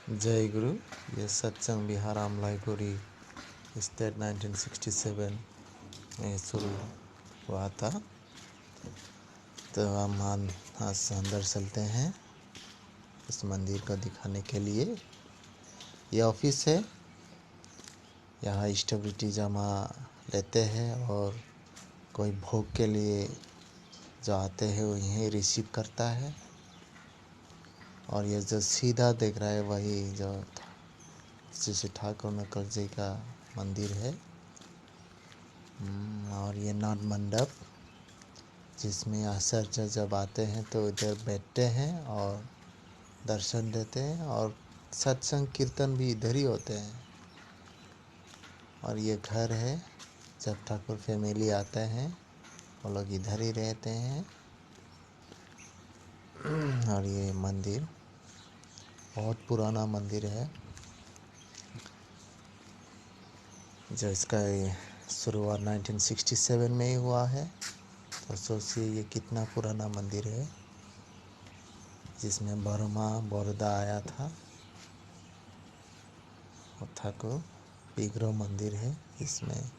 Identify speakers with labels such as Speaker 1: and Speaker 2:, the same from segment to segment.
Speaker 1: जय गुरु। ये सत्संग बिहार अमलाईगुड़ी स्टेट 1967 में शुरू हुआ था। तो हम आज अंदर चलते हैं इस मंदिर को दिखाने के लिए। ये ऑफिस है, यहाँ स्टेबिलिटी जमा लेते हैं और कोई भोग के लिए जो आते हैं वो यहीं रिसीव करता है। और ये जो सीधा देख रहा है वही जो श्री ठाकुर नकल जी का मंदिर है। और ये नाट मंडप जिसमें आचार्य जब आते हैं तो इधर बैठते हैं और दर्शन देते हैं, और सत्संग कीर्तन भी इधर ही होते हैं। और ये घर है, जब ठाकुर फैमिली आते हैं वो लोग इधर ही रहते हैं। और ये मंदिर बहुत पुराना मंदिर है, जो इसका शुरुआत 1967 में ही हुआ है। तो सोचिए ये कितना पुराना मंदिर है, जिसमें बर्मा बड़ौदा आया था। और ठाकुर विग्रह मंदिर है, इसमें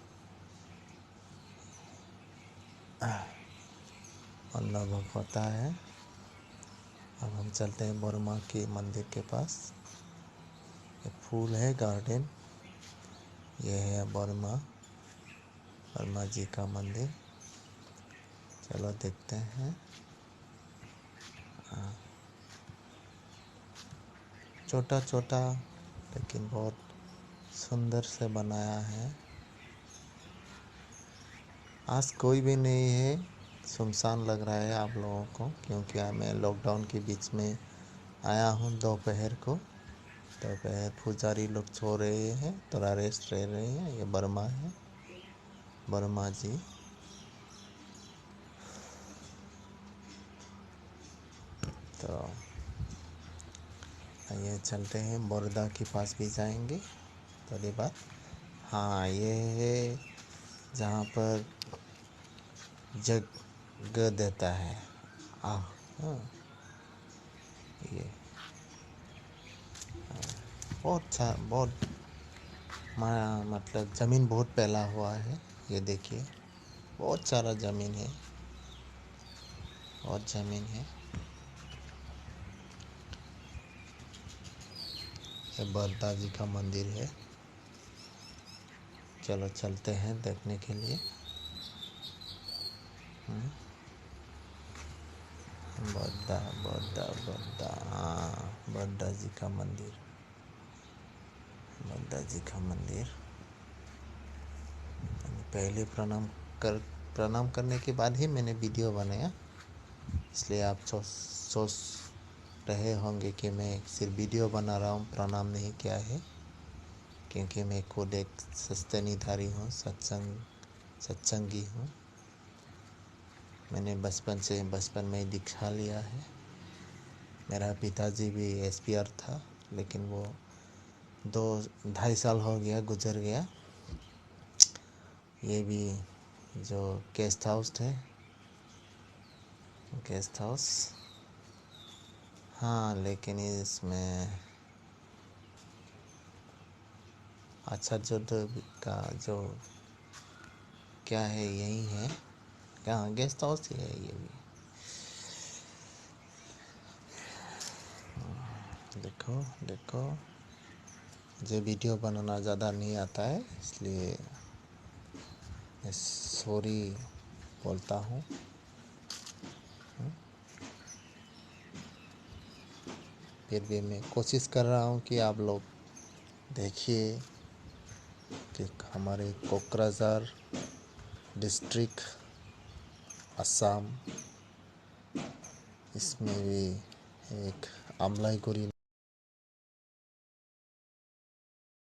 Speaker 1: अनुभव होता है। अब हम चलते हैं बर्मा के मंदिर के पास। ये फूल है गार्डन, ये है बर्मा जी का मंदिर। चलो देखते हैं। छोटा छोटा लेकिन बहुत सुंदर से बनाया है। आज कोई भी नहीं है, सुनसान लग रहा है आप लोगों को, क्योंकि मैं लॉकडाउन के बीच में आया हूँ। दोपहर पुजारी लोग सो रहे हैं, थोड़ा रेस्ट रह रहे हैं। ये बर्मा है, बर्मा जी। तो ये चलते हैं, बड़ौदा के पास भी जाएंगे थोड़ी बात। हाँ, ये है जहाँ पर जग देता है। हाँ, ये बहुत मतलब ज़मीन बहुत फैला हुआ है। ये देखिए, बहुत सारा ज़मीन है, बहुत ज़मीन है। ये बड़ौदा जी का मंदिर है। चलो चलते हैं देखने के लिए। बड़ौदा हाँ, बड़ौदा जी का मंदिर, बड़ौदा जी का मंदिर। पहले प्रणाम करने के बाद ही मैंने वीडियो बनाया, इसलिए आप सोच रहे होंगे कि मैं सिर्फ वीडियो बना रहा हूँ, प्रणाम नहीं किया है। क्योंकि मैं खुद एक सस्तनीधारी हूँ, सत्संगी हूँ। मैंने बचपन में ही दीक्षा लिया है। मेरा पिताजी भी एसपीआर था, लेकिन वो 2-2.5 साल हो गया, गुजर गया। ये भी जो गेस्ट हाउस, हाँ, लेकिन इसमें आचार्य का जो क्या है यही है, क्या गेस्ट हाउस ही है ये भी। देखो मुझे वीडियो बनाना ज़्यादा नहीं आता है, इसलिए मैं सॉरी बोलता हूँ। फिर भी मैं कोशिश कर रहा हूँ कि आप लोग देखिए कि हमारे कोकराझार डिस्ट्रिक्ट असम, इसमें भी एक अमलाईगुड़ी